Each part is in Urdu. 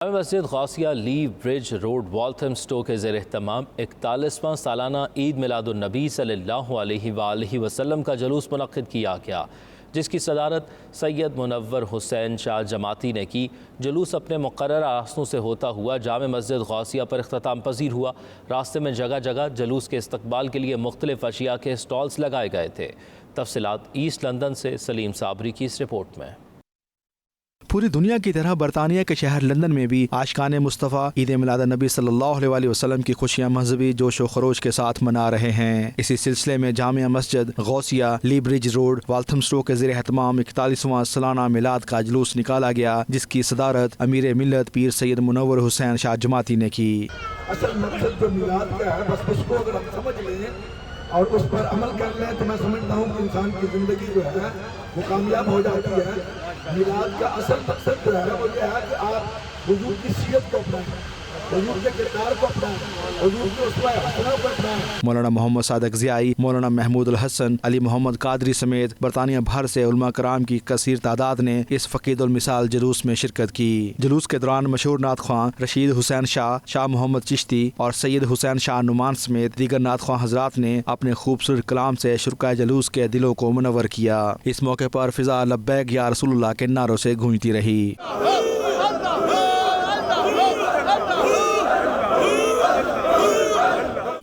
جامع مسجد غوثیہ لی برج روڈ والتھمسٹو کے زیر اہتمام 41واں سالانہ عید میلاد النبی صلی اللہ علیہ وآلہ وسلم کا جلوس منعقد کیا گیا، جس کی صدارت سید منور حسین شاہ جماعتی نے کی۔ جلوس اپنے مقررہ راستوں سے ہوتا ہوا جامع مسجد غوثیہ پر اختتام پذیر ہوا۔ راستے میں جگہ جگہ جلوس کے استقبال کے لیے مختلف اشیاء کے سٹالز لگائے گئے تھے۔ تفصیلات ایسٹ لندن سے سلیم صابری کی اس رپورٹ میں۔ پوری دنیا کی طرح برطانیہ کے شہر لندن میں بھی عاشقان مصطفیٰ عید میلاد النبی صلی اللہ علیہ وسلم کی خوشیاں مذہبی جوش و خروش کے ساتھ منا رہے ہیں۔ اسی سلسلے میں جامع مسجد غوثیہ لی برج روڈ والتھمسٹو کے زیر اہتمام 41واں سالانہ میلاد کا جلوس نکالا گیا، جس کی صدارت امیر ملت پیر سید منور حسین شاہ جماعتی نے کی۔ اصل مقصد جو میلاد کا ہے، بس اس کو اگر ہم سمجھ لیں اور اس پر عمل کر لیں تو میں سمجھتا ہوں کہ انسان کی زندگی جو ہے وہ کامیاب ہو جاتی ہے۔ میلاد کا اصل مقصد جو ہے وہ یہ ہے کہ آپ حضور کی سیرت کو اپنائیں، حضور کے کردار کو اپنائیں، حضور کے اسوہ حسنہ کو اپنائیں۔ مولانا محمد صادق ضیائی، مولانا محمود الحسن، علی محمد قادری سمیت برطانیہ بھر سے علماء کرام کی کثیر تعداد نے اس فقید المثال جلوس میں شرکت کی۔ جلوس کے دوران مشہور نعت خواں رشید حسین شاہ، شاہ محمد چشتی اور سید حسین شاہ نعمان سمیت دیگر نعت خواں حضرات نے اپنے خوبصورت کلام سے شرکائے جلوس کے دلوں کو منور کیا۔ اس موقع پر فضا لبیک یا رسول اللہ کے نعروں سے گونجتی رہی۔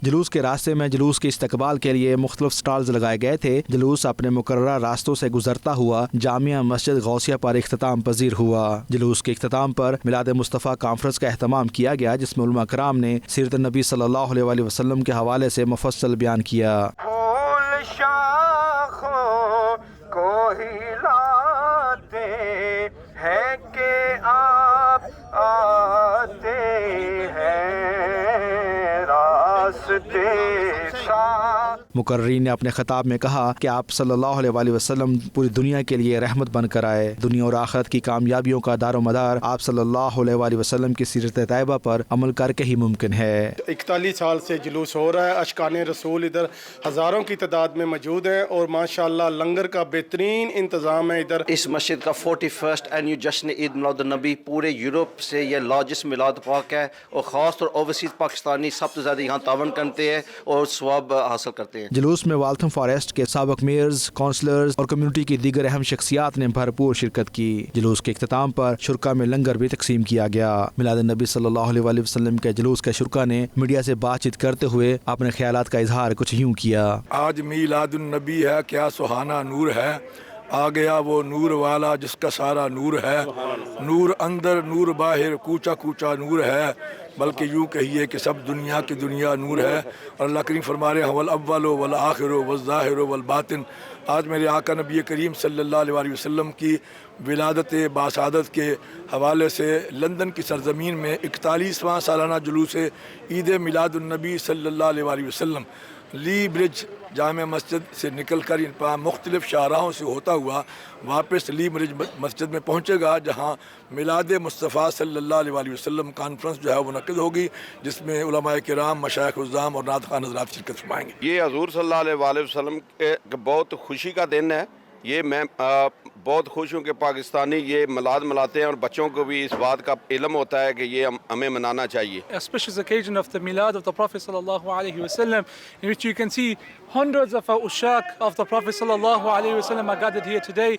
جلوس کے راستے میں جلوس کے استقبال کے لیے مختلف سٹالز لگائے گئے تھے۔ جلوس اپنے مقررہ راستوں سے گزرتا ہوا جامعہ مسجد غوثیہ پر اختتام پذیر ہوا۔ جلوس کے اختتام پر میلاد مصطفیٰ کانفرنس کا اہتمام کیا گیا، جس میں علماء کرام نے سیرت النبی صلی اللہ علیہ وسلم کے حوالے سے مفصل بیان کیا۔ مقررین نے اپنے خطاب میں کہا کہ آپ صلی اللہ علیہ وسلم پوری دنیا کے لیے رحمت بن کر آئے۔ دنیا اور آخرت کی کامیابیوں کا دار و مدار آپ صلی اللہ علیہ وسلم کی سیرت طیبہ پر عمل کر کے ہی ممکن ہے۔ 41 سال سے جلوس ہو رہا ہے، اشکان رسول ادھر ہزاروں کی تعداد میں موجود ہیں اور ماشاءاللہ لنگر کا بہترین انتظام ہے ادھر۔ اس مسجد کا 41واں اینیو جشن عید میلاد النبی پورے یورپ سے یہ لارجسٹ میلاد پاک ہے، اور خاص طور اوورسیز پاکستانی سب سے زیادہ یہاں تعاون کرتے ہیں اور ثواب حاصل کرتے ہیں۔ جلوس میں والتھم فارسٹ کے سابق میئرز، کونسلرز اور کمیونٹی کی دیگر اہم شخصیات نے بھرپور شرکت کی۔ جلوس کے اختتام پر شرکا میں لنگر بھی تقسیم کیا گیا۔ میلاد النبی صلی اللہ علیہ وسلم کے جلوس کے شرکا نے میڈیا سے بات چیت کرتے ہوئے اپنے خیالات کا اظہار کچھ یوں کیا۔ آج میلاد النبی ہے، کیا سہانا نور ہے، آ گیا وہ نور والا جس کا سارا نور ہے، نور اندر نور باہر کوچا کوچا نور ہے، بلکہ یوں کہیے کہ سب دنیا کی دنیا نور ہے۔ اور اللہ کریم فرما رہے ہیں والاول والآخر والظاہر والباطن۔ آج میرے آقا نبی کریم صلی اللہ علیہ وسلم کی ولادت باسعادت کے حوالے سے لندن کی سرزمین میں 41واں سالانہ جلوس عید میلاد النبی صلی اللہ علیہ وسلم لی برج جامع مسجد سے نکل کر مختلف شاہراہوں سے ہوتا ہوا واپس لی برج مسجد میں پہنچے گا، جہاں میلاد مصطفیٰ صلی اللہ علیہ وسلم کانفرنس جو ہے وہ منعقد ہوگی، جس میں علماء کرام، مشائخ الزام اور نعت خوان حضرات شرکت فرمائیں گے۔ یہ حضور صلی اللہ علیہ وسلم کے بہت خوشی کا دن ہے۔ یہ میں بہت خوش ہوں کہ پاکستانی یہ میلاد مناتے ہیں اور بچوں کو بھی اس بات کا علم ہوتا ہے کہ یہ ہمیں منانا چاہیے۔ Auspicious occasion of the Milad of the Prophet sallallahu alaihi wasallam, in which you can see hundreds of ushaq of the Prophet sallallahu alaihi wasallam are gathered here today.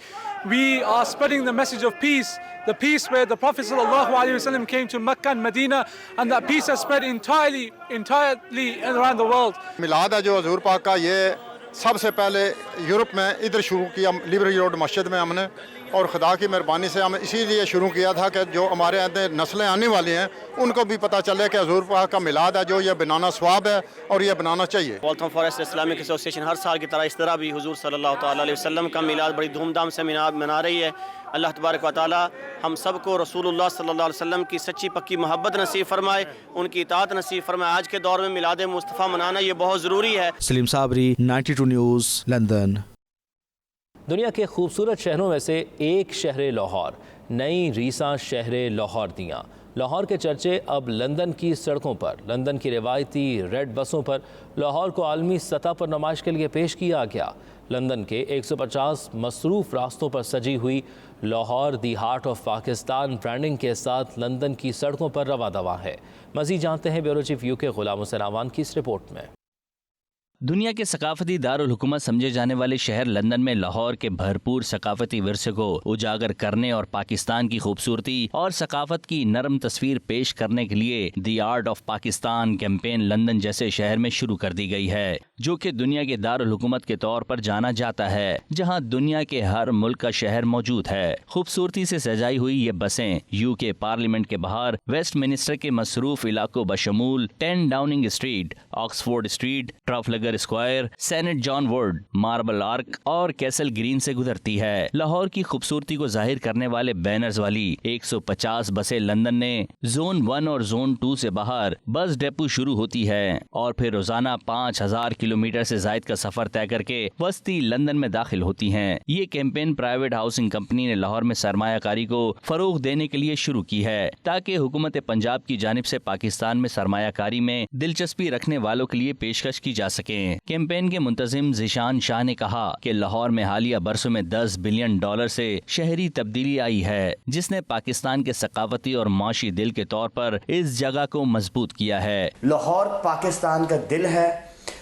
We are spreading the message of peace, the peace where the Prophet sallallahu alaihi wasallam came to Mecca and Medina, and that peace has spread entirely around the world. میلاد ہے جو حضور پاک کا، یہ سب سے پہلے یورپ میں ادھر شروع کیا، لی برج روڈ مسجد میں ہم نے، اور خدا کی مہربانی سے ہم اسی لیے شروع کیا تھا کہ جو ہمارے اندر نسلیں آنے والی ہیں ان کو بھی پتہ چلے کہ حضور پاک کا میلاد ہے جو یہ بنانا ثواب ہے اور یہ بنانا چاہیے۔ والتھم فارسٹ اسلامک ایسوسی ایشن ہر سال کی طرح اس طرح بھی حضور صلی اللہ تعالیٰ علیہ وسلم کا میلاد بڑی دھوم دھام سے منا رہی ہے۔ اللہ تبارک و تعالیٰ ہم سب کو رسول اللہ صلی اللہ علیہ وسلم کی سچی پکی محبت نصیب فرمائے، ان کی اطاعت نصیب فرمائے۔ آج کے دور میں میلاد مصطفیٰ منانا یہ بہت ضروری ہے۔ سلیم صابری، 92 نیوز، لندن۔ دنیا کے خوبصورت شہروں میں سے ایک شہر لاہور، نئی ریساں شہر لاہور دیاں لاہور کے چرچے اب لندن کی سڑکوں پر، لندن کی روایتی ریڈ بسوں پر لاہور کو عالمی سطح پر نمائش کے لیے پیش کیا گیا۔ لندن کے 150 مصروف راستوں پر سجی ہوئی Lahore the heart of Pakistan branding کے ساتھ لندن کی سڑکوں پر رواں دواں ہے۔ مزید جانتے ہیں bureau chief UK Ghulam Hussain Awan کی اس رپورٹ میں۔ دنیا کے ثقافتی دارالحکومت سمجھے جانے والے شہر لندن میں لاہور کے بھرپور ثقافتی ورثے کو اجاگر کرنے اور پاکستان کی خوبصورتی اور ثقافت کی نرم تصویر پیش کرنے کے لیے the art of Pakistan campaign London جیسے شہر میں شروع کر دی گئی ہے، جو کہ دنیا کے دارالحکومت کے طور پر جانا جاتا ہے، جہاں دنیا کے ہر ملک کا شہر موجود ہے۔ خوبصورتی سے سجائی ہوئی یہ بسیں UK پارلیمنٹ کے باہر ویسٹ منسٹر کے مصروف علاقوں بشمول 10 Downing Street, Oxford Street, Trafalgar Square, Saint John Ward, Marble Arch اور کیسل گرین سے گزرتی ہے۔ لاہور کی خوبصورتی کو ظاہر کرنے والے بینرز والی 150 بسیں لندن نے زون 1 اور زون 2 سے باہر بس ڈیپو شروع ہوتی ہے اور پھر روزانہ 5000 کلومیٹر سے زائد کا سفر طے کر کے وسطی لندن میں داخل ہوتی ہیں۔ یہ کیمپین پرائیویٹ ہاؤسنگ کمپنی نے لاہور میں سرمایہ کاری کو فروغ دینے کے لیے شروع کی ہے تاکہ حکومت پنجاب کی جانب سے پاکستان میں سرمایہ کاری میں دلچسپی رکھنے والوں کے لیے پیشکش کی جا سکے۔ کیمپین کے منتظم ذیشان شاہ نے کہا کہ لاہور میں حالیہ برسوں میں $10 بلین سے شہری تبدیلی آئی ہے، جس نے پاکستان کے ثقافتی اور معاشی دل کے طور پر اس جگہ کو مضبوط کیا ہے۔ لاہور پاکستان کا دل ہے۔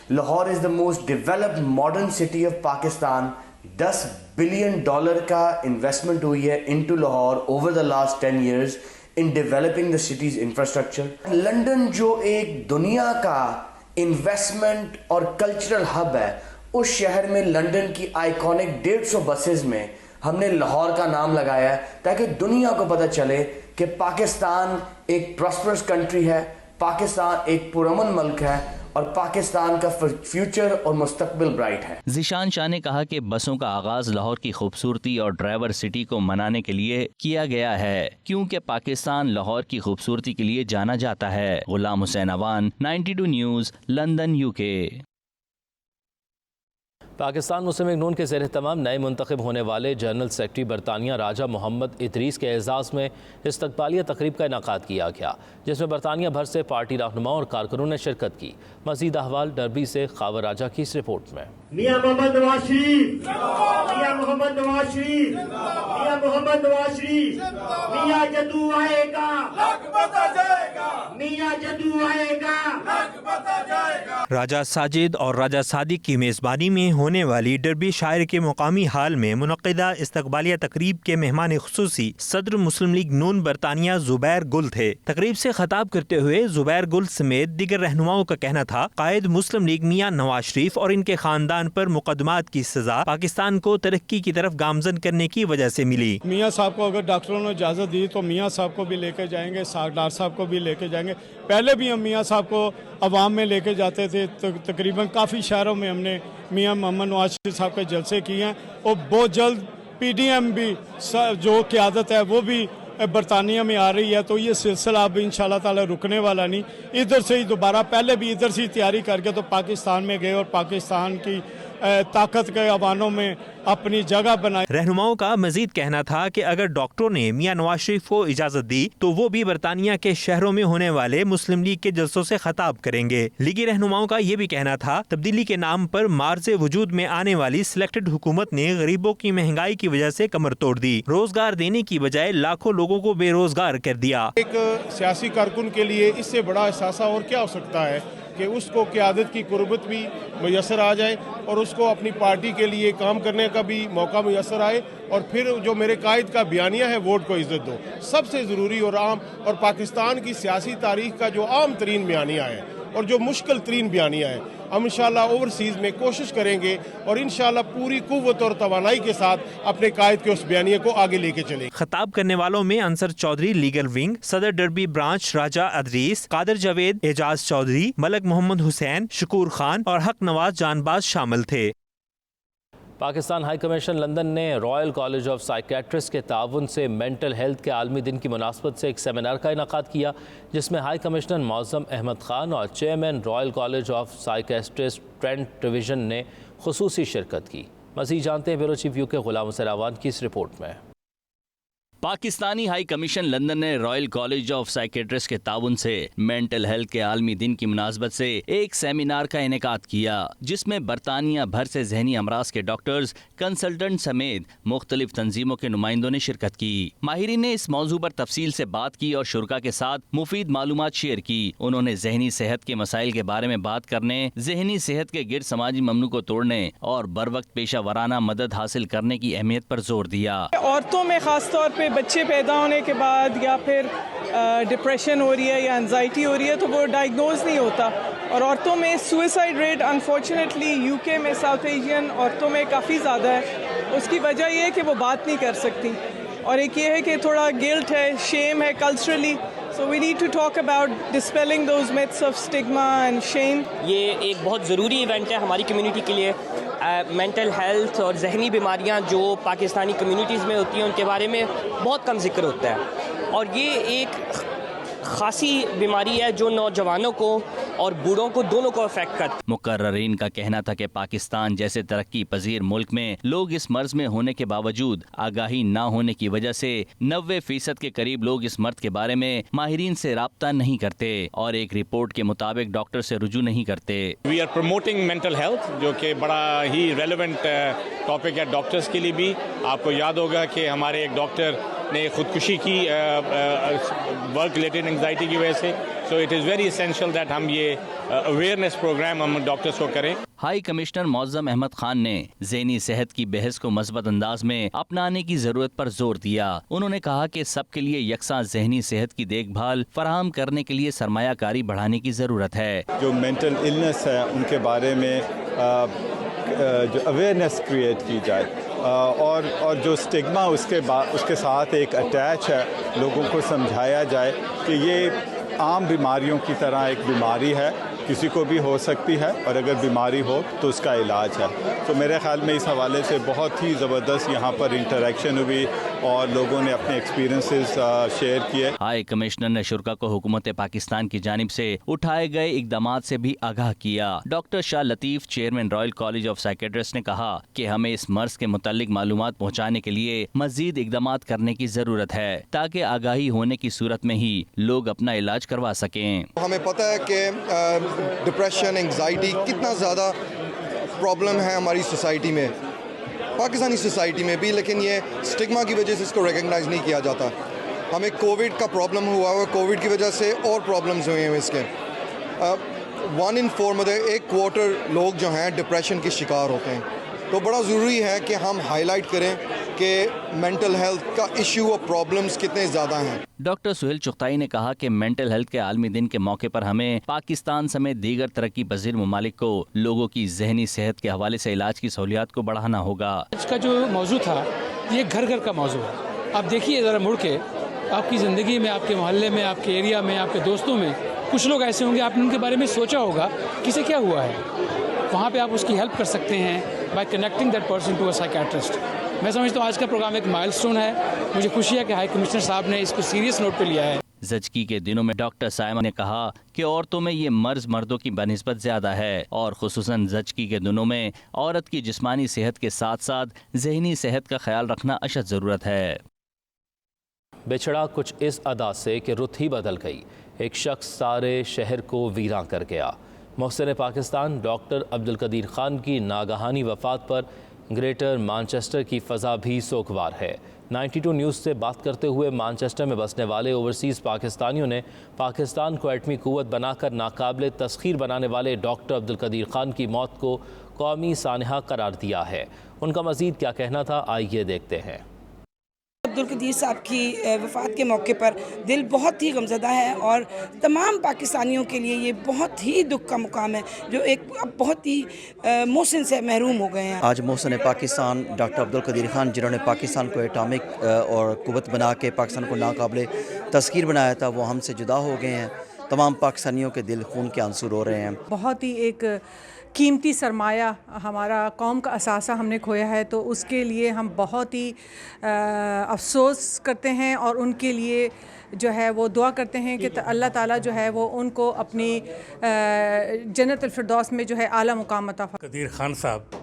Lahore is the most developed modern city of Pakistan. $10 billion کا انویسٹمنٹ ہوئی ہے into Lahore over the last 10 years in developing the city's infrastructure۔ London جو ایک دنیا کا انویسٹمنٹ اور کلچرل ہب ہے، اس شہر میں لندن کی آئیکونک 150 بسز میں ہم نے لاہور کا نام لگایا ہے تاکہ دنیا کو پتہ چلے کہ پاکستان ایک پراسپرس کنٹری ہے، پاکستان ایک پرامن ملک ہے اور پاکستان کا فیوچر اور مستقبل برائٹ ہے۔ ذیشان شاہ نے کہا کہ بسوں کا آغاز لاہور کی خوبصورتی اور ڈرائیور سٹی کو منانے کے لیے کیا گیا ہے، کیونکہ پاکستان لاہور کی خوبصورتی کے لیے جانا جاتا ہے۔ Ghulam Hussain Awan, 92 news, London, UK۔ Pakistan Muslim League Noon کے زیر اہتمام نئے منتخب ہونے والے جنرل سیکرٹری برطانیہ راجہ محمد ادریس کے اعزاز میں استقبالیہ تقریب کا انعقاد کیا گیا، جس میں برطانیہ بھر سے پارٹی رہنماؤں اور کارکنوں نے شرکت کی۔ مزید احوال ڈربی سے خاور راجہ کی اس رپورٹ میں۔ میاں محمد نواز شریف، میاں محمد نواز شریف، میاں محمد نواز شریف، میاں جدو آئے گا، لکبت آ جائے گا، میاں جدو آئے گا، لکبت آ جائے گا۔ راجہ ساجد اور راجہ صادق کی میزبانی میں ہونے والی ڈربی شاعر کے مقامی ہال میں منعقدہ استقبالیہ تقریب کے مہمان خصوصی صدر مسلم لیگ نون برطانیہ زبیر گل تھے۔ تقریب سے خطاب کرتے ہوئے زبیر گل سمیت دیگر رہنماؤں کا کہنا تھا قائد مسلم لیگ میاں نواز شریف اور ان کے خاندان پر مقدمات کی سزا پاکستان کو ترقی کی طرف گامزن کرنے کی وجہ سے ملی۔ میاں صاحب کو اگر ڈاکٹروں نے اجازت دی تو میاں صاحب کو بھی لے کے جائیں گے، ڈاکٹر صاحب کو بھی لے کے جائیں گے۔ پہلے بھی ہم میاں صاحب کو عوام میں لے کے جاتے تھے، تقریباً کافی شہروں میں ہم نے میاں محمد نواز شریف صاحب کے جلسے کیے ہیں، اور بہت جلد PDM بھی جو قیادت ہے وہ بھی برطانیہ میں آ رہی ہے، تو یہ سلسلہ اب انشاءاللہ تعالی رکنے والا نہیں۔ ادھر سے ہی دوبارہ، پہلے بھی ادھر سے ہی تیاری کر کے تو پاکستان میں گئے اور پاکستان کی طاقت کے ایوانوں میں اپنی جگہ بنائی۔ رہنماؤں کا مزید کہنا تھا کہ اگر ڈاکٹروں نے میاں نواز شریف کو اجازت دی تو وہ بھی برطانیہ کے شہروں میں ہونے والے مسلم لیگ کے جلسوں سے خطاب کریں گے۔ لیگی رہنماؤں کا یہ بھی کہنا تھا تبدیلی کے نام پر مارز وجود میں آنے والی سلیکٹڈ حکومت نے غریبوں کی مہنگائی کی وجہ سے کمر توڑ دی، روزگار دینے کی بجائے لاکھوں لوگوں کو بے روزگار کر دیا۔ ایک سیاسی کارکن کے لیے اس سے بڑا احساسہ اور کیا ہو سکتا ہے کہ اس کو قیادت کی قربت بھی میسر آ جائے اور اس کو اپنی پارٹی کے لیے کام کرنے کا بھی موقع میسر آئے، اور پھر جو میرے قائد کا بیانیہ ہے ووٹ کو عزت دو، سب سے ضروری اور عام، اور پاکستان کی سیاسی تاریخ کا جو عام ترین بیانیہ ہے اور جو مشکل ترین بیانیہ ہے، ہم انشاءاللہ اوورسیز میں کوشش کریں گے اور انشاءاللہ پوری قوت اور توانائی کے ساتھ اپنے قائد کے اس بیانیے کو آگے لے کے چلیں۔ خطاب کرنے والوں میں انصر چودھری لیگل ونگ، صدر ڈربی برانچ راجہ ادریس، قادر جاوید، اعجاز چودھری، ملک محمد حسین، شکور خان اور حق نواز جان باز شامل تھے۔ پاکستان ہائی کمیشن لندن نے رائل کالج آف سائیکیٹرسٹ کے تعاون سے مینٹل ہیلتھ کے عالمی دن کی مناسبت سے ایک سیمینار کا انعقاد کیا، جس میں ہائی کمشنر معظم احمد خان اور chairman Royal college of psychiatrist Trent division نے خصوصی شرکت کی۔ مزید جانتے ہیں bureau chief UK Ghulam Hussain Awan کی اس رپورٹ میں۔ پاکستانی ہائی کمیشن لندن نے رائل کالج آف سائیکیٹرسٹ کے تعاون سے مینٹل ہیلتھ کے عالمی دن کی مناسبت سے ایک سیمینار کا انعقاد کیا، جس میں برطانیہ بھر سے ذہنی امراض کے ڈاکٹرز، کنسلٹنٹ سمیت مختلف تنظیموں کے نمائندوں نے شرکت کی۔ ماہرین نے اس موضوع پر تفصیل سے بات کی اور شرکاء کے ساتھ مفید معلومات شیئر کی۔ انہوں نے ذہنی صحت کے مسائل کے بارے میں بات کرنے، ذہنی صحت کے گرد سماجی ممنوع کو توڑنے اور بروقت پیشہ ورانہ مدد حاصل کرنے کی اہمیت پر زور دیا۔ عورتوں میں خاص طور پہ بچے پیدا ہونے کے بعد یا پھر ڈپریشن ہو رہی ہے یا انزائٹی ہو رہی ہے تو وہ ڈائگنوز نہیں ہوتا، اور عورتوں میں سوئسائڈ ریٹ انفارچونیٹلی یو کے میں، ساؤتھ ایشین عورتوں میں کافی زیادہ ہے۔ اس کی وجہ یہ ہے کہ وہ بات نہیں کر سکتی، اور ایک یہ ہے کہ تھوڑا گلٹ ہے، شیم ہے culturally, so we need to talk about dispelling those myths of stigma and shame۔ یہ ایک بہت ضروری ایونٹ ہے ہماری کمیونٹی کے لیے۔ مینٹل ہیلتھ اور ذہنی بیماریاں جو پاکستانی کمیونٹیز میں ہوتی ہیں ان کے بارے میں بہت کم ذکر ہوتا ہے، اور یہ ایک خاصی بیماری ہے جو نوجوانوں کو اور بوڑھوں کو دونوں کو افیکٹ کرتی ہے۔ مقررین کا کہنا تھا کہ پاکستان جیسے ترقی پذیر ملک میں لوگ اس مرض میں ہونے کے باوجود آگاہی نہ ہونے کی وجہ سے 90% کے قریب لوگ اس مرض کے بارے میں ماہرین سے رابطہ نہیں کرتے اور ایک رپورٹ کے مطابق ڈاکٹر سے رجوع نہیں کرتے۔ We are promoting mental health, جو کہ بڑا ہی ریلیونٹ ٹاپک ہے ڈاکٹرز کے لیے بھی۔ آپ کو یاد ہوگا کہ ہمارے ایک ڈاکٹر نے خودکشی کی ورک ریلیٹڈ انگزائٹی کی وجہ سے، so it is very essential that ہم یہ اویئرنیس پروگرام ہم ڈاکٹرز کو کریں۔ ہائی کمشنر معظم احمد خان نے ذہنی صحت کی بحث کو مثبت انداز میں اپنانے کی ضرورت پر زور دیا۔ انہوں نے کہا کہ سب کے لیے یکساں ذہنی صحت کی دیکھ بھال فراہم کرنے کے لیے سرمایہ کاری بڑھانے کی ضرورت ہے۔ جو مینٹل النس ہے ان کے بارے میں جو اویئرنیس کریٹ کی جائے، اور جو اسٹگما اس کے ساتھ ایک اٹیچ ہے، لوگوں کو سمجھایا جائے کہ یہ عام بیماریوں کی طرح ایک بیماری ہے، کسی کو بھی ہو سکتی ہے، اور اگر بیماری ہو تو اس کا علاج ہے۔ تو میرے خیال میں اس حوالے سے بہت ہی زبردست یہاں پر انٹریکشن ہوئی اور لوگوں نے اپنے ایکسپیرینسز شیئر کیے۔ ہائی کمشنر نے شرکاء کو حکومت پاکستان کی جانب سے اٹھائے گئے اقدامات سے بھی آگاہ کیا۔ Doctor Shah Latif, chairman Royal college of psychiatrist نے کہا کہ ہمیں اس مرض کے متعلق معلومات پہنچانے کے لیے مزید اقدامات کرنے کی ضرورت ہے تاکہ آگاہی ہونے کی صورت میں ہی لوگ اپنا علاج کروا سکیں۔ ہمیں پتہ ہے کہ ڈپریشن، انگزائٹی کتنا زیادہ پرابلم ہے ہماری سوسائٹی میں، پاکستانی سوسائٹی میں بھی، لیکن یہ اسٹگما کی وجہ سے اس کو ریکگنائز نہیں کیا جاتا۔ ہمیں کووڈ کا پرابلم ہوا ہے، کووڈ کی وجہ سے اور پرابلمز ہوئے ہیں اس کے۔ 1 in 4 مطلب 1/4 لوگ جو ہیں ڈپریشن کے شکار ہوتے ہیں، تو بڑا ضروری ہے کہ ہم ہائی لائٹ کریں کہ مینٹل ہیلتھ کا ایشو اور پرابلمز کتنے زیادہ ہیں۔ ڈاکٹر سہیل چغتائی نے کہا کہ مینٹل ہیلتھ کے عالمی دن کے موقع پر ہمیں پاکستان سمیت دیگر ترقی پذیر ممالک کو لوگوں کی ذہنی صحت کے حوالے سے علاج کی سہولیات کو بڑھانا ہوگا۔ آج کا جو موضوع تھا یہ گھر گھر کا موضوع ہے۔ آپ دیکھیے ذرا مڑ کے، آپ کی زندگی میں، آپ کے محلے میں، آپ کے ایریا میں، آپ کے دوستوں میں کچھ لوگ ایسے ہوں گے، آپ نے ان کے بارے میں سوچا ہوگا کسے کیا ہوا ہے، وہاں پہ آپ اس کی ہیلپ کر سکتے ہیں by connecting that person to a psychiatrist. میں سمجھتا ہوں آج کا پروگرام ایک مائل سٹون ہے۔ مجھے خوشی ہے کہ ہائی کمشنر صاحب نے اس کو سیریس نوٹ پہ لیا ہے۔ زچگی کے دنوں میں ڈاکٹر سائمہ نے کہا کہ عورتوں میں یہ مرض مردوں کی بنسبت زیادہ ہے، اور خصوصاً زچگی کے دنوں میں عورت کی جسمانی صحت کے ساتھ ساتھ ذہنی صحت کا خیال رکھنا اشد ضرورت ہے۔ بچھڑا کچھ اس ادا سے کہ رت ہی بدل گئی، ایک شخص سارے شہر کو ویراں کر گیا۔ محسن پاکستان ڈاکٹر عبدالقدیر خان کی ناگہانی وفات پر گریٹر مانچسٹر کی فضا بھی سوگوار ہے۔ 92 نیوز سے بات کرتے ہوئے مانچسٹر میں بسنے والے اوورسیز پاکستانیوں نے پاکستان کو ایٹمی قوت بنا کر ناقابل تسخیر بنانے والے ڈاکٹر عبدالقدیر خان کی موت کو قومی سانحہ قرار دیا ہے۔ ان کا مزید کیا کہنا تھا، آئیے دیکھتے ہیں۔ عبدالقدیر صاحب کی وفات کے موقع پر دل بہت ہی غمزدہ ہے، اور تمام پاکستانیوں کے لیے یہ بہت ہی دکھ کا مقام ہے جو ایک بہت ہی محسن سے محروم ہو گئے ہیں۔ آج محسن پاکستان ڈاکٹر عبدالقدیر خان، جنہوں نے پاکستان کو ایٹامک اور قوت بنا کے پاکستان کو ناقابل تسخیر بنایا تھا، وہ ہم سے جدا ہو گئے ہیں۔ تمام پاکستانیوں کے دل خون کے آنسو رو رہے ہیں۔ بہت ہی ایک قیمتی سرمایہ، ہمارا قوم کا اثاثہ ہم نے کھویا ہے، تو اس کے لیے ہم بہت ہی افسوس کرتے ہیں، اور ان کے لیے جو ہے وہ دعا کرتے ہیں کہ اللہ تعالیٰ جو ہے وہ ان کو اپنی جنت الفردوس میں جو ہے اعلیٰ مقام عطا فرمائے۔ قدیر خان صاحب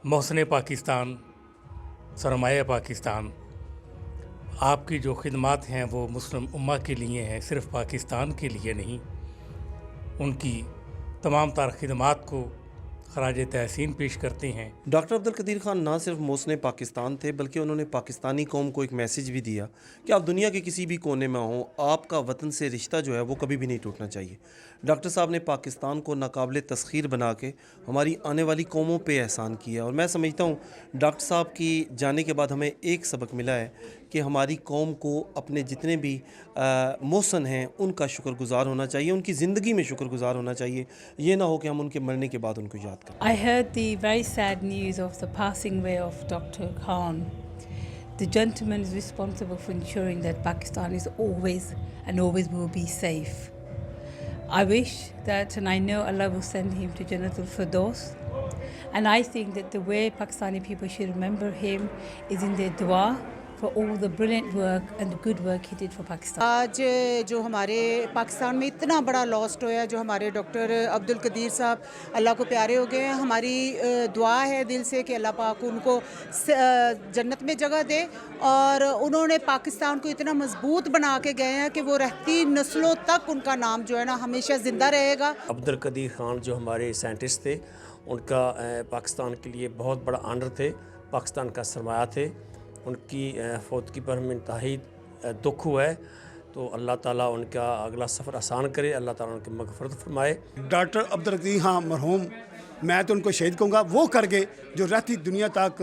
محسن پاکستان، سرمایہ پاکستان، آپ کی جو خدمات ہیں وہ مسلم امہ کے لیے ہیں، صرف پاکستان کے لیے نہیں. ان کی تمام تر خدمات کو خراج تحسین پیش کرتے ہیں. ڈاکٹر عبدالقدیر خان نہ صرف محسن پاکستان تھے بلکہ انہوں نے پاکستانی قوم کو ایک میسیج بھی دیا کہ آپ دنیا کے کسی بھی کونے میں ہوں، آپ کا وطن سے رشتہ جو ہے وہ کبھی بھی نہیں ٹوٹنا چاہیے. ڈاکٹر صاحب نے پاکستان کو ناقابل تسخیر بنا کے ہماری آنے والی قوموں پہ احسان کیا، اور میں سمجھتا ہوں ڈاکٹر صاحب کی جانے کے بعد ہمیں ایک سبق ملا ہے کہ ہماری قوم کو اپنے جتنے بھی محسن ہیں ان کا شکر گزار ہونا چاہیے، ان کی زندگی میں شکر گزار ہونا چاہیے. یہ نہ ہو کہ ہم ان کے مرنے کے بعد ان کو یاد کریں. I heard the very sad news of the passing away of Dr. Khan. The gentleman is responsible for ensuring that Pakistan is always and always will be safe. I wish that, and I know Allah will send him to Jannatul Firdaus, and I think that the way Pakistani people should remember him is in their dua for all the brilliant work and the good work he did for Pakistan. آج جو ہمارے پاکستان میں اتنا بڑا لاسٹ ہوا ہے، جو ہمارے ڈاکٹر عبدالقدیر صاحب اللہ کو پیارے ہو گئے ہیں، ہماری دعا ہے دل سے کہ اللہ پاک ان کو جنت میں جگہ دے، اور انہوں نے پاکستان کو اتنا مضبوط بنا کے گئے ہیں کہ وہ رہتی نسلوں تک ان کا نام جو ہے نا ہمیشہ زندہ رہے گا. عبدالقدیر خان جو ہمارے سائنٹسٹ تھے، ان کا پاکستان کے لیے بہت بڑا آنر تھے، پاکستان کا سرمایہ تھے. ان کی فوتگی پر ہمیں انتہائی دکھ ہوا ہے، تو اللہ تعالیٰ ان کا اگلا سفر آسان کرے، اللہ تعالیٰ ان کی مغفرت فرمائے. ڈاکٹر عبدالقدیر خان مرحوم، میں تو ان کو شہید کہوں گا، وہ کر گئے جو رہتی دنیا تک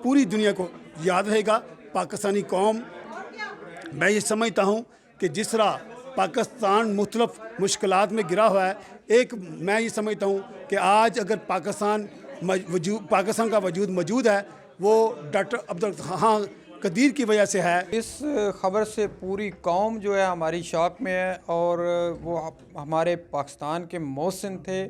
پوری دنیا کو یاد رہے گا. پاکستانی قوم، میں یہ سمجھتا ہوں کہ جس طرح پاکستان مختلف مشکلات میں گرا ہوا ہے، ایک میں یہ سمجھتا ہوں کہ آج اگر پاکستان کا وجود موجود ہے وہ ڈاکٹر عبدالقدیر کی وجہ سے ہے. اس خبر سے پوری قوم جو ہے ہماری شاک میں ہے، اور وہ ہمارے پاکستان کے محسن تھے،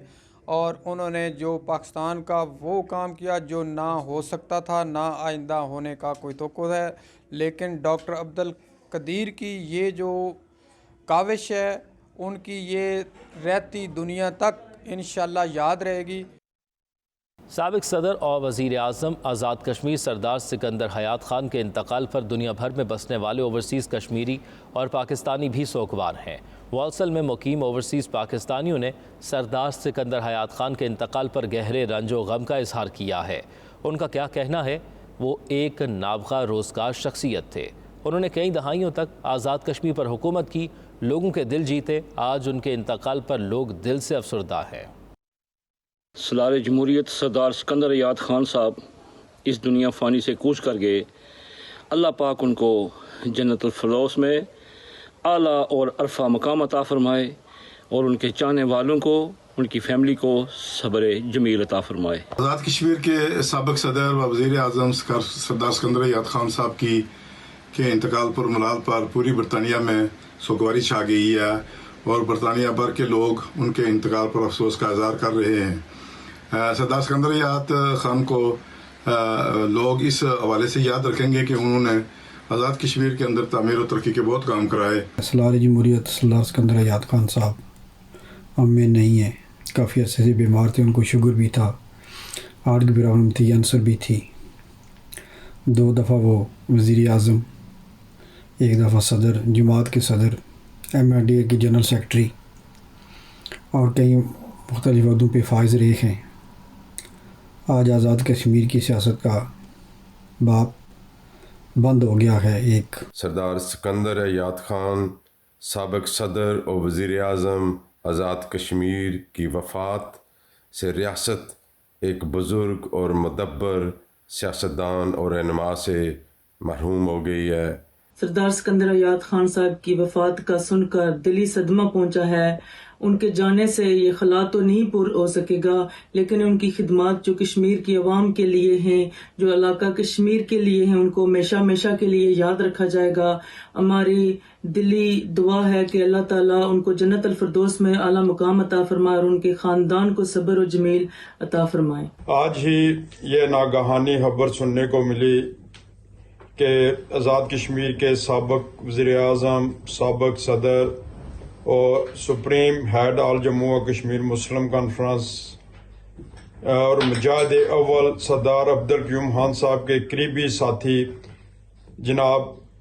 اور انہوں نے جو پاکستان کا وہ کام کیا جو نہ ہو سکتا تھا، نہ آئندہ ہونے کا کوئی توقع ہے. لیکن ڈاکٹر عبدالقدیر کی یہ جو کاوش ہے، ان کی یہ رہتی دنیا تک انشاءاللہ یاد رہے گی. سابق صدر اور وزیر اعظم آزاد کشمیر سردار سکندر حیات خان کے انتقال پر دنیا بھر میں بسنے والے اوورسیز کشمیری اور پاکستانی بھی سوگوار ہیں. والسل میں مقیم اوورسیز پاکستانیوں نے سردار سکندر حیات خان کے انتقال پر گہرے رنج و غم کا اظہار کیا ہے. ان کا کیا کہنا ہے؟ وہ ایک نابغہ روزگار شخصیت تھے. انہوں نے کئی دہائیوں تک آزاد کشمیر پر حکومت کی، لوگوں کے دل جیتے. آج ان کے انتقال پر لوگ دل سے افسردہ ہیں. سالار جمہوریت سردار سکندر حیات خان صاحب اس دنیا فانی سے کوچ کر گئے. اللہ پاک ان کو جنت الفردوس میں اعلیٰ اور عرفہ مقام عطا فرمائے، اور ان کے چاہنے والوں کو، ان کی فیملی کو صبر جمیل عطا فرمائے. آزاد کشمیر کے سابق صدر و وزیر اعظم سردار سکندر حیات خان صاحب کے انتقال پر ملال پر پوری برطانیہ میں سوگواری چھا گئی ہے، اور برطانیہ بھر کے لوگ ان کے انتقال پر افسوس کا اظہار کر رہے ہیں. سردار سکندر حیات خان کو لوگ اس حوالے سے یاد رکھیں گے کہ انہوں نے آزاد کشمیر کے اندر تعمیر و ترقی کے بہت کام کرائے. سالار جمہوریت سردار سکندر حیات خان صاحب ہم میں نہیں ہیں، کافی عرصے سے بیمار تھے، ان کو شوگر بھی تھا، ہارٹ کی پرابلم تھی، کینسر بھی تھی. 2 دفعہ وہ وزیر اعظم، 1 دفعہ صدر جماعت کے صدر، MNDA کی جنرل سیکرٹری، اور کئی مختلف عہدوں پہ فائز رہے ہیں. آج آزاد کشمیر کی سیاست کا باب بند ہو گیا ہے. ایک سردار سکندر حیات خان سابق صدر اور وزیر اعظم آزاد کشمیر کی وفات سے ریاست ایک بزرگ اور مدبر سیاستدان اور رہنما سے محروم ہو گئی ہے. سردار سکندر حیات خان صاحب کی وفات کا سن کر دلی صدمہ پہنچا ہے. ان کے جانے سے یہ خلا تو نہیں پور ہو سکے گا، لیکن ان کی خدمات جو کشمیر کی عوام کے لیے ہیں، جو علاقہ کشمیر کے لیے ہیں، ان کو ہمیشہ کے لیے یاد رکھا جائے گا. ہماری دلی دعا ہے کہ اللہ تعالیٰ ان کو جنت الفردوس میں اعلیٰ مقام عطا فرمائے، اور ان کے خاندان کو صبر و جمیل عطا فرمائے. آج ہی یہ ناگہانی خبر سننے کو ملی کہ آزاد کشمیر کے سابق وزیر اعظم، سابق صدر اور سپریم ہیڈ آل جموں و کشمیر مسلم کانفرنس اور مجاہد اول سردار عبدالقیوم خان صاحب کے قریبی ساتھی جناب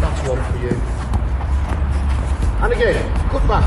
That's one for you. And again, good back.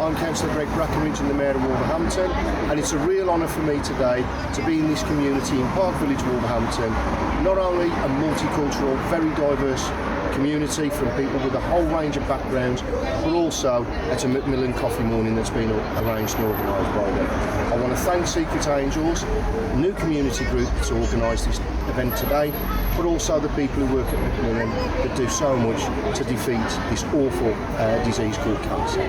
I'm Councillor Greg Brackenridge and the Mayor of Wolverhampton, and it's a real honour for me today to be in this community in Park Village, Wolverhampton. Not only a multicultural, very diverse community from people with a whole range of backgrounds, but also at a Macmillan coffee morning that's been arranged and organised by them. I want to thank Secret Angels, a new community group that's organised this event today, but also the people who work at Macmillan that do so much to defeat this awful disease called cancer.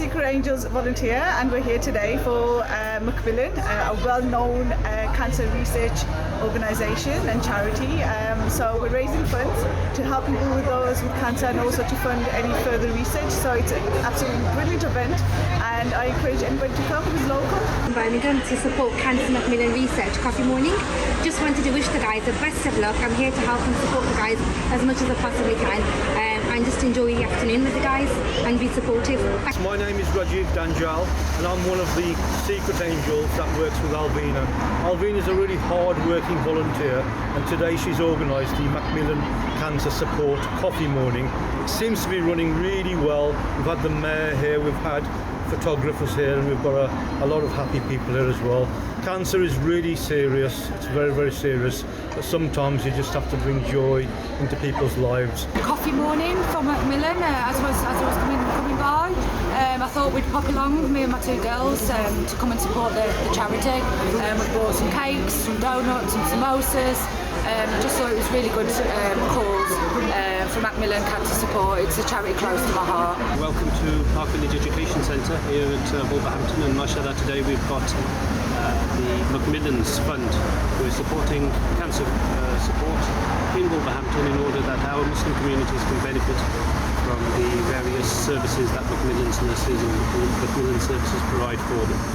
Secret Angels volunteer and we're here today for Macmillan, a well-known cancer research organisation and charity. So we're raising funds to help people with those with cancer and also to fund any further research. So it's an absolutely brilliant event and I encourage anybody to come who's local. Birmingham to support Cancer Macmillan Research Coffee Morning. Just wanted to wish the guys the best of luck. I'm here to help and support the guys as much as I possibly can. And just enjoy the afternoon with the guys and be supportive. My name is Rajiv Danjal and I'm one of the Secret Angels that works with Alvina. Alvina is a really hard-working volunteer and today she's organised the Macmillan Cancer Support Coffee Morning. It seems to be running really well. We've had the mayor here, we've had photographers here and we've got a lot of happy people here as well. Cancer is really serious, it's very, very serious, but sometimes you just have to bring joy into people's lives. Coffee morning from Macmillan, as I was coming by, I thought we'd pop along, me and my two girls, to come and support the charity. We bought some cakes, some donuts, some samosas. Just thought it was really good cause for Macmillan Cancer Support. It's a charity close to my heart. Welcome to Park Village Education Centre here at Wolverhampton, and mashallah today we've got the Macmillan's Fund. We're supporting cancer support in Wolverhampton in order that our Muslim communities can benefit from the various services that Macmillan's nurses and Macmillan services provide for them.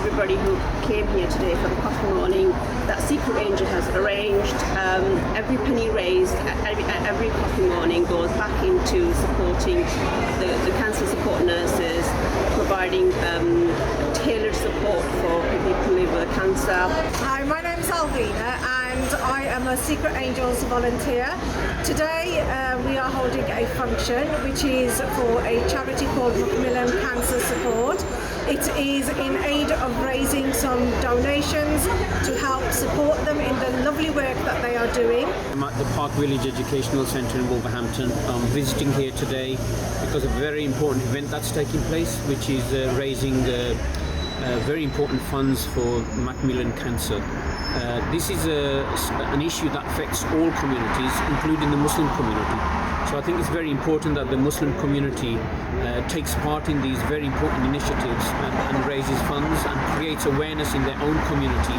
Everybody who came here today for the coffee morning that Secret Angel has arranged, every penny raised at every coffee morning goes back into supporting the cancer support nurses, providing tailored support for people who live with cancer. Hi, my name's Alvina and and I am a Secret Angels volunteer. Today we are holding a function which is for a charity called Macmillan Cancer Support. It is in aid of raising some donations to help support them in the lovely work that they are doing. I'm at the Park Village Educational Centre in Wolverhampton. I'm visiting here today because of a very important event that's taking place, which is raising very important funds for Macmillan Cancer. This is an issue that affects all communities, including the Muslim community. So I think it's very important that the Muslim community takes part in these very important initiatives and raises funds and creates awareness in their own community.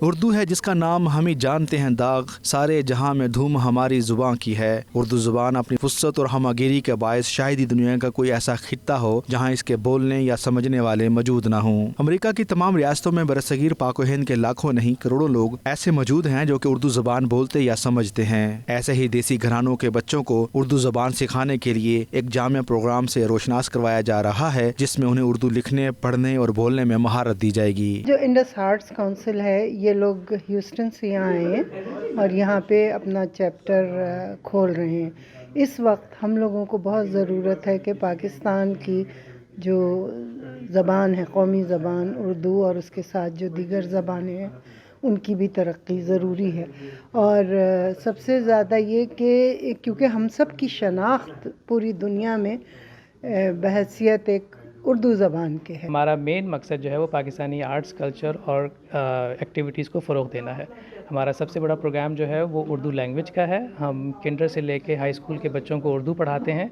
Urdu ہے جس کا نام ہم ہی جانتے ہیں داغ، سارے جہاں میں دھوم ہماری زبان کی ہے۔ اردو زبان اپنی فصت اور ہماگیری کے باعث شاید ہی دنیا کا کوئی ایسا خطہ ہو جہاں اس کے بولنے یا سمجھنے والے موجود نہ ہوں۔ امریکہ کی تمام ریاستوں میں برصغیر پاک و ہند کے لاکھوں نہیں کروڑوں لوگ ایسے موجود ہیں جو کہ اردو زبان بولتے یا سمجھتے ہیں۔ ایسے ہی دیسی گھرانوں کے بچوں کو اردو زبان سکھانے کے لیے ایک جامع پروگرام سے روشناس کروایا جا رہا ہے جس میں انہیں اردو لکھنے، پڑھنے اور بولنے میں مہارت دی جائے گی۔ جو انڈس ہارٹس کونسل ہے یہ لوگ ہیوسٹن سے یہاں آئے ہیں اور یہاں پہ اپنا چیپٹر کھول رہے ہیں۔ اس وقت ہم لوگوں کو بہت ضرورت ہے کہ پاکستان کی جو زبان ہے، قومی زبان اردو، اور اس کے ساتھ جو دیگر زبانیں ہیں ان کی بھی ترقی ضروری ہے۔ اور سب سے زیادہ یہ کہ کیونکہ ہم سب کی شناخت پوری دنیا میں بحیثیت ایک اردو زبان کے ہے۔ ہمارا مین مقصد جو ہے وہ پاکستانی آرٹس، کلچر اور ایکٹیویٹیز کو فروغ دینا ہے۔ ہمارا سب سے بڑا پروگرام جو ہے وہ اردو لینگویج کا ہے۔ ہم کنڈر سے لے کے ہائی اسکول کے بچوں کو اردو پڑھاتے ہیں۔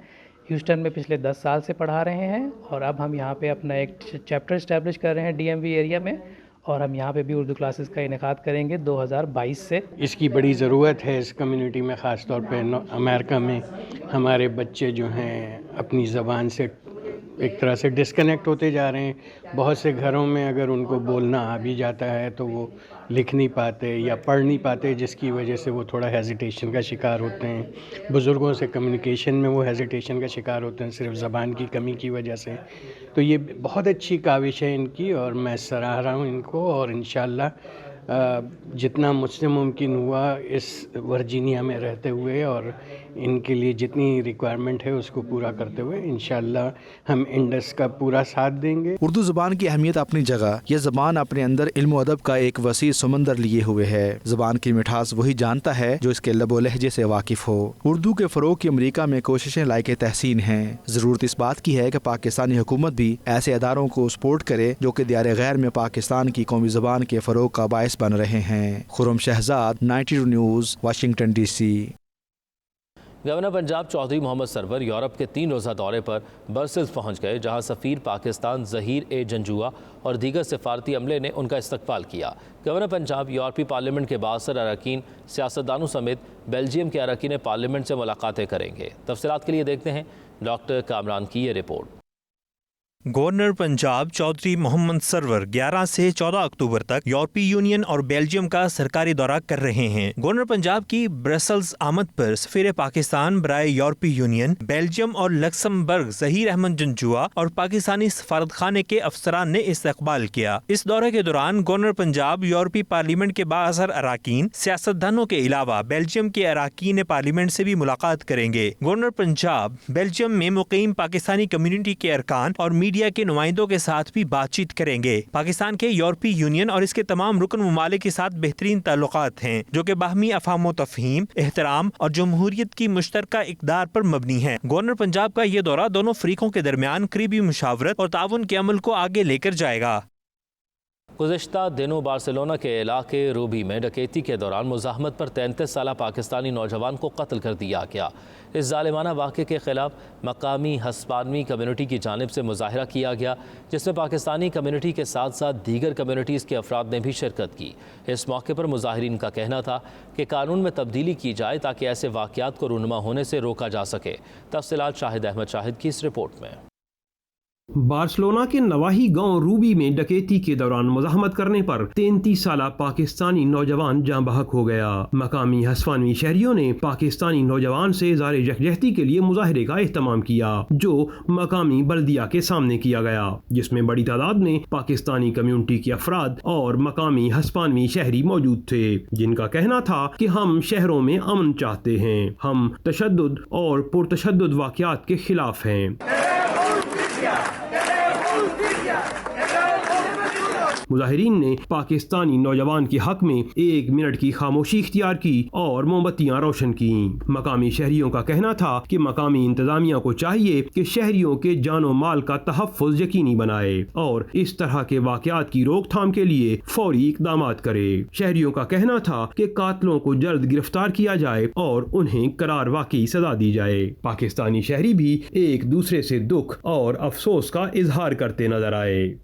ہیوسٹن میں پچھلے 10 سال سے پڑھا رہے ہیں اور اب ہم یہاں پہ اپنا ایک چیپٹر اسٹیبلش کر رہے ہیں ڈی ایم وی ایریا میں، اور ہم یہاں پہ بھی اردو کلاسز کا انعقاد کریں گے 2022 سے۔ اس کی بڑی ضرورت ہے اس کمیونٹی میں، خاص طور پہ امریکہ میں ہمارے بچے جو ہیں اپنی زبان سے ایک طرح سے ڈسکنیکٹ ہوتے جا رہے ہیں۔ بہت سے گھروں میں اگر ان کو بولنا آ بھی جاتا ہے تو وہ لکھ نہیں پاتے یا پڑھ نہیں پاتے، جس کی وجہ سے وہ تھوڑا ہیزیٹیشن کا شکار ہوتے ہیں۔ بزرگوں سے کمیونیکیشن میں وہ ہیزیٹیشن کا شکار ہوتے ہیں صرف زبان کی کمی کی وجہ سے۔ تو یہ بہت اچھی کاوش ہے ان کی اور میں سراہ رہا ہوں ان کو، اور انشاءاللہ جتنا مجھ سے ممکن ہوا اس ورجینیا میں رہتے ہوئے اور ان کے لیے جتنی ریکوائرمنٹ ہے اس کو پورا کرتے ہوئے انشاءاللہ ہم انڈس کا پورا ساتھ دیں گے۔ اردو زبان کی اہمیت اپنی جگہ، یہ زبان اپنے اندر علم و ادب کا ایک وسیع سمندر لیے ہوئے ہے۔ زبان کی مٹھاس وہی جانتا ہے جو اس کے لب و لہجے سے واقف ہو۔ اردو کے فروغ کی امریکہ میں کوششیں لائق تحسین ہیں۔ ضرورت اس بات کی ہے کہ پاکستانی حکومت بھی ایسے اداروں کو سپورٹ کرے جو کہ دیار غیر میں پاکستان کی قومی زبان کے فروغ کا باعث بن رہے ہیں۔ Khurram Shahzad, 92 news, Washington D C. Governor Punjab Chaudhry Muhammad Sarwar Europe کے 3 روزہ دورے پر برسلز پہنچ گئے، جہاں سفیر پاکستان ظہیر اے جنجوعہ اور دیگر سفارتی عملے نے ان کا استقبال کیا۔ گورنر پنجاب یورپی پارلیمنٹ کے بااثر اراکین، سیاستدانوں سمیت بیلجیم کے اراکین پارلیمنٹ سے ملاقاتیں کریں گے۔ تفصیلات کے لیے دیکھتے ہیں ڈاکٹر کامران کی یہ رپورٹ۔ گورنر پنجاب چودھری محمد سرور 11 سے 14 اکتوبر تک یورپی یونین اور بیلجیم کا سرکاری دورہ کر رہے ہیں۔ گورنر پنجاب کی برسلز آمد پر سفیر پاکستان برائے یورپی یونین، بیلجیم اور لکسمبرگ ظہیر احمد جنجوعہ اور پاکستانی سفارت خانے کے افسران نے استقبال کیا۔ اس دورے کے دوران گورنر پنجاب یورپی پارلیمنٹ کے بااثر اراکین، سیاستدانوں کے علاوہ بیلجیم کے اراکین پارلیمنٹ سے بھی ملاقات کریں گے۔ گورنر پنجاب بیلجیم میں مقیم پاکستانی کمیونٹی کے ارکان اور میڈیا کے نمائندوں کے ساتھ بھی بات چیت کریں گے۔ پاکستان کے یورپی یونین اور اس کے تمام رکن ممالک کے ساتھ بہترین تعلقات ہیں جو کہ باہمی افہام و تفہیم، احترام اور جمہوریت کی مشترکہ اقدار پر مبنی ہے۔ گورنر پنجاب کا یہ دورہ دونوں فریقوں کے درمیان قریبی مشاورت اور تعاون کے عمل کو آگے لے کر جائے گا۔ گزشتہ دنوں بارسلونا کے علاقے روبی میں ڈکیتی کے دوران مزاحمت پر 33 سالہ پاکستانی نوجوان کو قتل کر دیا گیا۔ اس ظالمانہ واقعے کے خلاف مقامی ہسپانوی کمیونٹی کی جانب سے مظاہرہ کیا گیا، جس میں پاکستانی کمیونٹی کے ساتھ ساتھ دیگر کمیونٹیز کے افراد نے بھی شرکت کی۔ اس موقع پر مظاہرین کا کہنا تھا کہ قانون میں تبدیلی کی جائے تاکہ ایسے واقعات کو رونما ہونے سے روکا جا سکے۔ تفصیلات شاہد احمد شاہد کی اس رپورٹ میں۔ بارسلونا کے نواحی گاؤں روبی میں ڈکیتی کے دوران مزاحمت کرنے پر 33 سالہ پاکستانی نوجوان جاں بحق ہو گیا۔ مقامی ہسپانوی شہریوں نے پاکستانی نوجوان سے اظہار یکجہتی کے لیے مظاہرے کا اہتمام کیا جو مقامی بلدیہ کے سامنے کیا گیا، جس میں بڑی تعداد میں پاکستانی کمیونٹی کے افراد اور مقامی ہسپانوی شہری موجود تھے، جن کا کہنا تھا کہ ہم شہروں میں امن چاہتے ہیں، ہم تشدد اور پرتشدد واقعات کے خلاف ہیں۔ مظاہرین نے پاکستانی نوجوان کے حق میں 1 منٹ کی خاموشی اختیار کی اور موم بتیاں روشن کیں۔ مقامی شہریوں کا کہنا تھا کہ مقامی انتظامیہ کو چاہیے کہ شہریوں کے جان و مال کا تحفظ یقینی بنائے اور اس طرح کے واقعات کی روک تھام کے لیے فوری اقدامات کرے۔ شہریوں کا کہنا تھا کہ قاتلوں کو جلد گرفتار کیا جائے اور انہیں قرار واقعی سزا دی جائے۔ پاکستانی شہری بھی ایک دوسرے سے دکھ اور افسوس کا اظہار کرتے نظر آئے۔